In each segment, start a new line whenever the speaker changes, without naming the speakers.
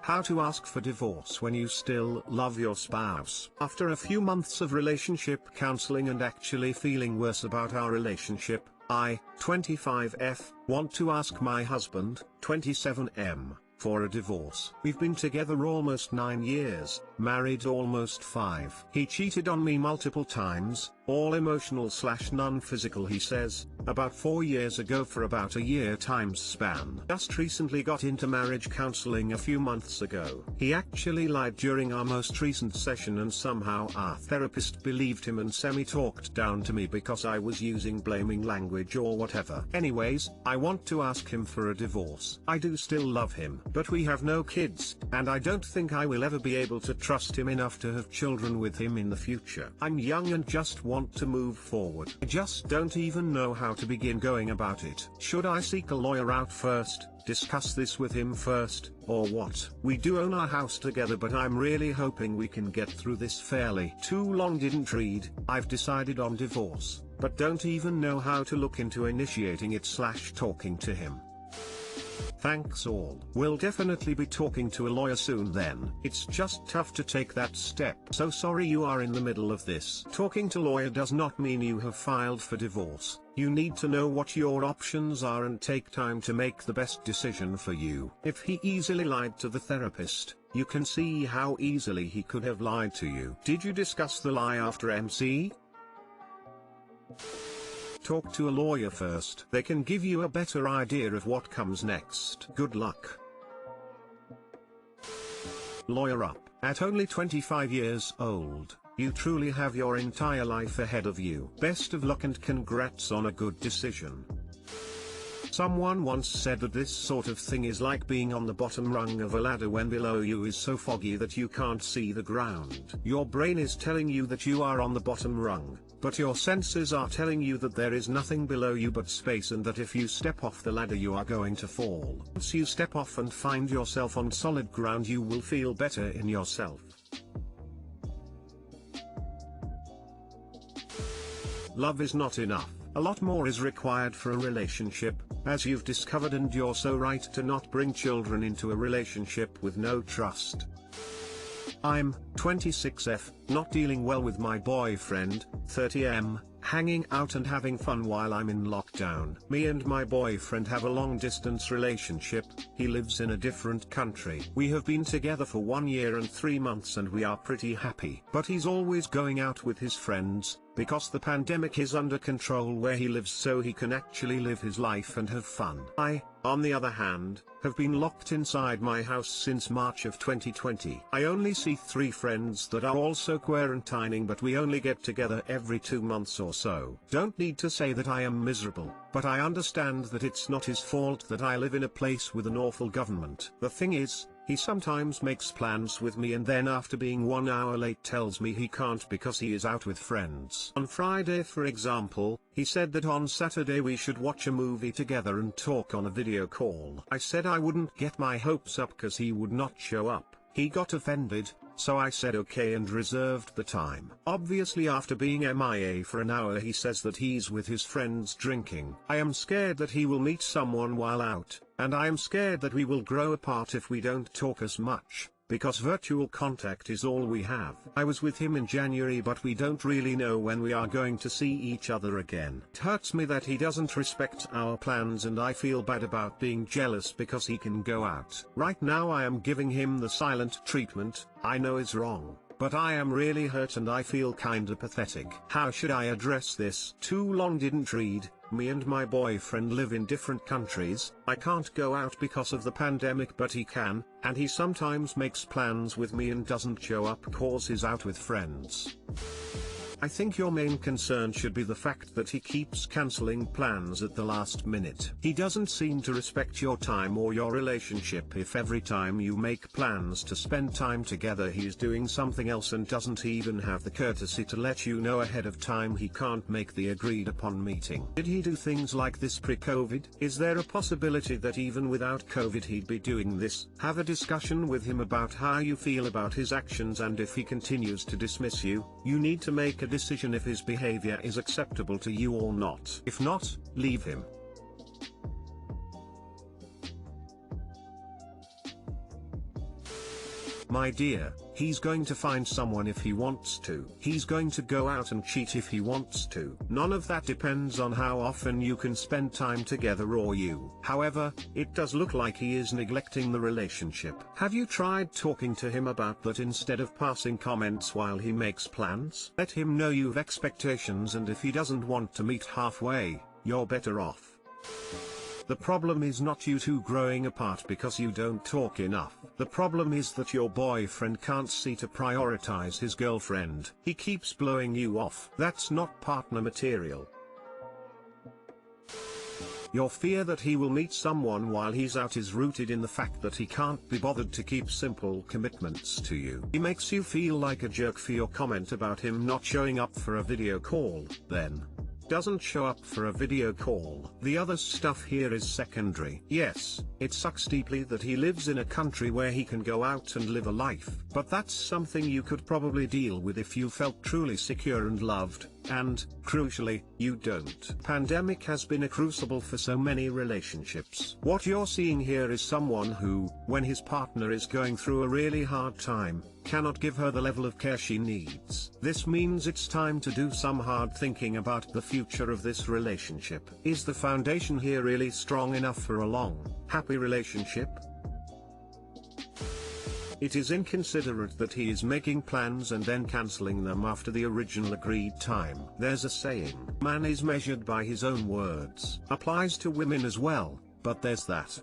How to ask for divorce when you still love your spouse. After a few months of relationship counseling and actually feeling worse about our relationship, I, 25F, want to ask my husband, 27M, for a divorce. We've been together almost 9 years, married almost 5. He cheated on me multiple times, all emotional / non-physical, he says, about 4 years ago for about a year time span. Just recently got into marriage counseling a few months ago. He actually lied during our most recent session and somehow our therapist believed him and semi-talked down to me because I was using blaming language or whatever. Anyways, I want to ask him for a divorce. I do still love him, but we have no kids, and I don't think I will ever be able to trust him enough to have children with him in the future. I'm young and just want to move forward. I just don't even know how to begin going about it. Should I seek a lawyer out first, discuss this with him first, or what? We do own our house together, but I'm really hoping we can get through this fairly. Too long didn't read. I've decided on divorce, but don't even know how to look into initiating it / talking to him. Thanks all. We'll definitely be talking to a lawyer soon then. It's just tough to take that step. So sorry you are in the middle of this. Talking to lawyer does not mean you have filed for divorce. You need to know what your options are and take time to make the best decision for you. If he easily lied to the therapist, you can see how easily he could have lied to you. Did you discuss the lie after MC? Talk to a lawyer first. They can give you a better idea of what comes next. Good luck. Lawyer up. At only 25 years old, you truly have your entire life ahead of you. Best of luck and congrats on a good decision. Someone once said that this sort of thing is like being on the bottom rung of a ladder when below you is so foggy that you can't see the ground. Your brain is telling you that you are on the bottom rung, but your senses are telling you that there is nothing below you but space and that if you step off the ladder you are going to fall. Once you step off and find yourself on solid ground, you will feel better in yourself. Love is not enough. A lot more is required for a relationship, as you've discovered, and you're so right to not bring children into a relationship with no trust. I'm 26F, not dealing well with my boyfriend, 30M, hanging out and having fun while I'm in lockdown. Me and my boyfriend have a long-distance relationship. He lives in a different country. We have been together for 1 year and 3 months and we are pretty happy. But he's always going out with his friends, because the pandemic is under control where he lives, so he can actually live his life and have fun. I, on the other hand, have been locked inside my house since March of 2020. I only see 3 friends that are also quarantining, but we only get together every 2 months or so. Don't need to say that I am miserable, but I understand that it's not his fault that I live in a place with an awful government. The thing is, he sometimes makes plans with me and then after being 1 hour late tells me he can't because he is out with friends. On Friday, for example, he said that on Saturday we should watch a movie together and talk on a video call. I said I wouldn't get my hopes up cause he would not show up. He got offended, so I said okay and reserved the time. Obviously after being MIA for an hour he says that he's with his friends drinking. I am scared that he will meet someone while out, and I am scared that we will grow apart if we don't talk as much, because virtual contact is all we have. I was with him in January, but we don't really know when we are going to see each other again. It hurts me that he doesn't respect our plans and I feel bad about being jealous because he can go out. Right now I am giving him the silent treatment. I know it's wrong, but I am really hurt and I feel kinda pathetic. How should I address this? Too long didn't read. Me and my boyfriend live in different countries. I can't go out because of the pandemic, but he can, and he sometimes makes plans with me and doesn't show up cause he's out with friends. I think your main concern should be the fact that he keeps cancelling plans at the last minute. He doesn't seem to respect your time or your relationship if every time you make plans to spend time together he is doing something else and doesn't even have the courtesy to let you know ahead of time he can't make the agreed upon meeting. Did he do things like this pre-COVID? Is there a possibility that even without COVID he'd be doing this? Have a discussion with him about how you feel about his actions, and if he continues to dismiss you, you need to make a decision if his behavior is acceptable to you or not. If not, leave him. My dear, he's going to find someone if he wants to. He's going to go out and cheat if he wants to. None of that depends on how often you can spend time together or you. However, it does look like he is neglecting the relationship. Have you tried talking to him about that instead of passing comments while he makes plans? Let him know you've expectations, and if he doesn't want to meet halfway, you're better off. The problem is not you two growing apart because you don't talk enough. The problem is that your boyfriend can't see to prioritize his girlfriend. He keeps blowing you off. That's not partner material. Your fear that he will meet someone while he's out is rooted in the fact that he can't be bothered to keep simple commitments to you. He makes you feel like a jerk for your comment about him not showing up for a video call, then doesn't show up for a video call. The other stuff here is secondary. Yes, it sucks deeply that he lives in a country where he can go out and live a life, but that's something you could probably deal with if you felt truly secure and loved, and, crucially, you don't. Pandemic has been a crucible for so many relationships. What you're seeing here is someone who, when his partner is going through a really hard time, cannot give her the level of care she needs. This means it's time to do some hard thinking about the future of this relationship. Is the foundation here really strong enough for a long, happy relationship? It is inconsiderate that he is making plans and then cancelling them after the original agreed time. There's a saying, man is measured by his own words. Applies to women as well, but there's that.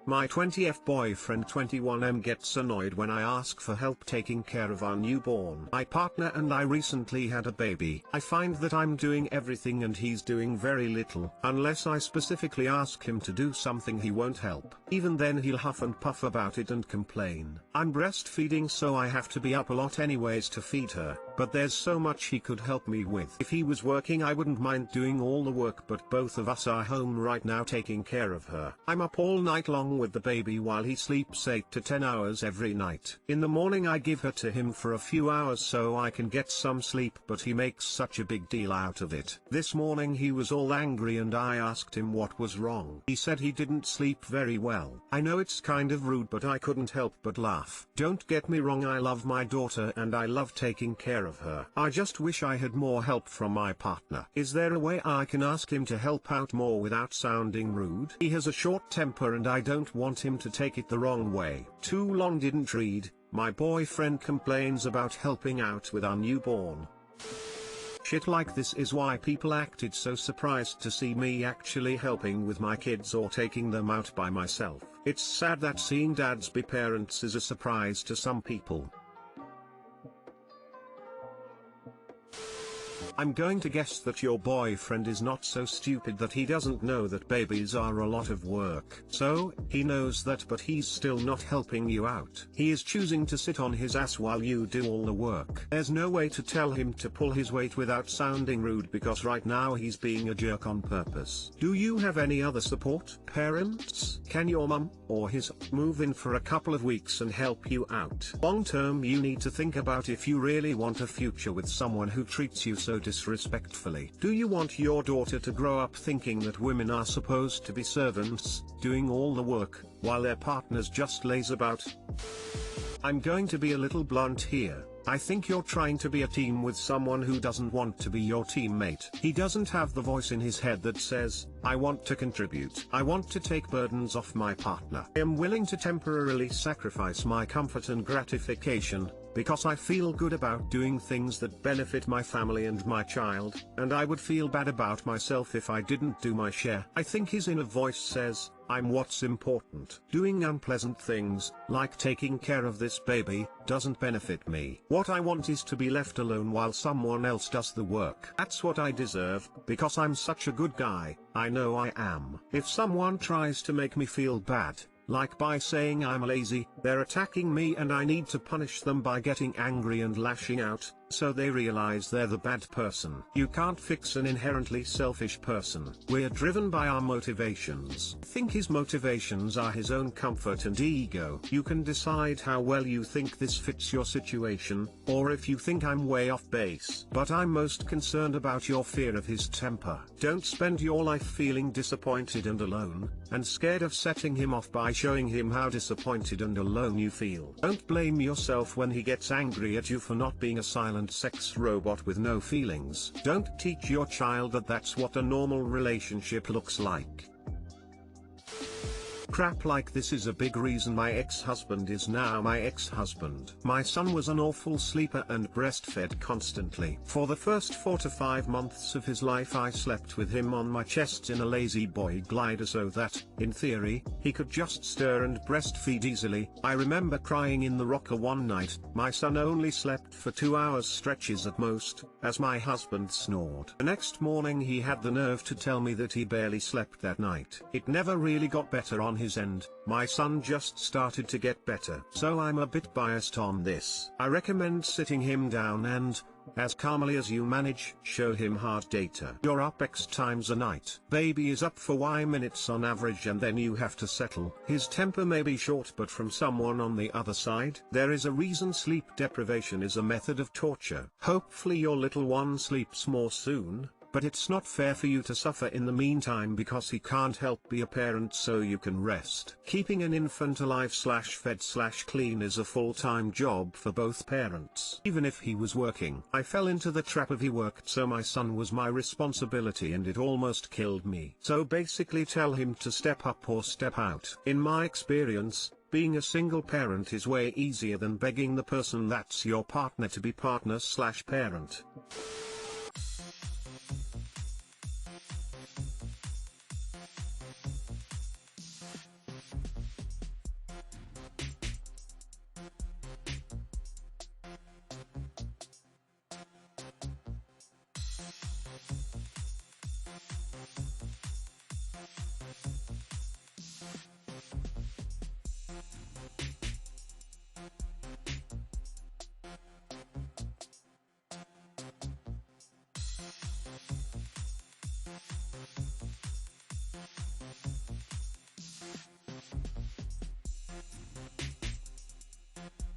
My 20th boyfriend 21M gets annoyed when I ask for help taking care of our newborn. My partner and I recently had a baby. I find that I'm doing everything and he's doing very little. Unless I specifically ask him to do something, he won't help. Even then he'll huff and puff about it and complain. I'm breastfeeding, so I have to be up a lot anyways to feed her, but there's so much he could help me with. If he was working, I wouldn't mind doing all the work, but both of us are home right now taking care of her. I'm up all night long with the baby while he sleeps 8 to 10 hours every night. In the morning I give her to him for a few hours so I can get some sleep, but he makes such a big deal out of it. This morning he was all angry and I asked him what was wrong. He said he didn't sleep very well. I know it's kind of rude, but I couldn't help but laugh. Don't get me wrong, I love my daughter and I love taking care of her. I just wish I had more help from my partner. Is there a way I can ask him to help out more without sounding rude? He has a short temper and I don't want him to take it the wrong way. Too long didn't read. My boyfriend complains about helping out with our newborn. Shit like this is why people acted so surprised to see me actually helping with my kids or taking them out by myself. It's sad that seeing dads be parents is a surprise to some people. I'm going to guess that your boyfriend is not so stupid that he doesn't know that babies are a lot of work. So, he knows that, but he's still not helping you out. He is choosing to sit on his ass while you do all the work. There's no way to tell him to pull his weight without sounding rude, because right now he's being a jerk on purpose. Do you have any other support parents? Can your mum, or his, move in for a couple of weeks and help you out? Long term, you need to think about if you really want a future with someone who treats you so disrespectfully. Do you want your daughter to grow up thinking that women are supposed to be servants, doing all the work, while their partners just laze about? I'm going to be a little blunt here. I think you're trying to be a team with someone who doesn't want to be your teammate. He doesn't have the voice in his head that says, I want to contribute. I want to take burdens off my partner. I am willing to temporarily sacrifice my comfort and gratification, because I feel good about doing things that benefit my family and my child, and I would feel bad about myself if I didn't do my share. I think his inner voice says, I'm what's important. Doing unpleasant things, like taking care of this baby, doesn't benefit me. What I want is to be left alone while someone else does the work. That's what I deserve, because I'm such a good guy. I know I am. If someone tries to make me feel bad, like by saying I'm lazy, they're attacking me and I need to punish them by getting angry and lashing out, so they realize they're the bad person. You can't fix an inherently selfish person. We're driven by our motivations. I think his motivations are his own comfort and ego. You can decide how well you think this fits your situation, or if you think I'm way off base. But I'm most concerned about your fear of his temper. Don't spend your life feeling disappointed and alone, and scared of setting him off by showing him how disappointed and alone you feel. Don't blame yourself when he gets angry at you for not being a silent sex robot with no feelings. Don't teach your child that that's what a normal relationship looks like. Crap like this is a big reason my ex-husband is now my ex-husband. My son was an awful sleeper and breastfed constantly. For the first 4 to 5 months of his life I slept with him on my chest in a lazy boy glider so that, in theory, he could just stir and breastfeed easily. I remember crying in the rocker one night. My son only slept for 2 hours stretches at most, as my husband snored. The next morning he had the nerve to tell me that he barely slept that night. It never really got better on his end. My son just started to get better. So I'm a bit biased on this. I recommend sitting him down and, as calmly as you manage, show him hard data. You're up X times a night. Baby is up for Y minutes on average and then you have to settle. His temper may be short, but from someone on the other side, there is a reason sleep deprivation is a method of torture. Hopefully your little one sleeps more soon. But it's not fair for you to suffer in the meantime because he can't help be a parent, so you can rest. Keeping an infant alive /fed clean is a full-time job for both parents. Even if he was working, I fell into the trap of he worked, so my son was my responsibility and it almost killed me. So basically tell him to step up or step out. In my experience, being a single parent is way easier than begging the person that's your partner to be partner/parent.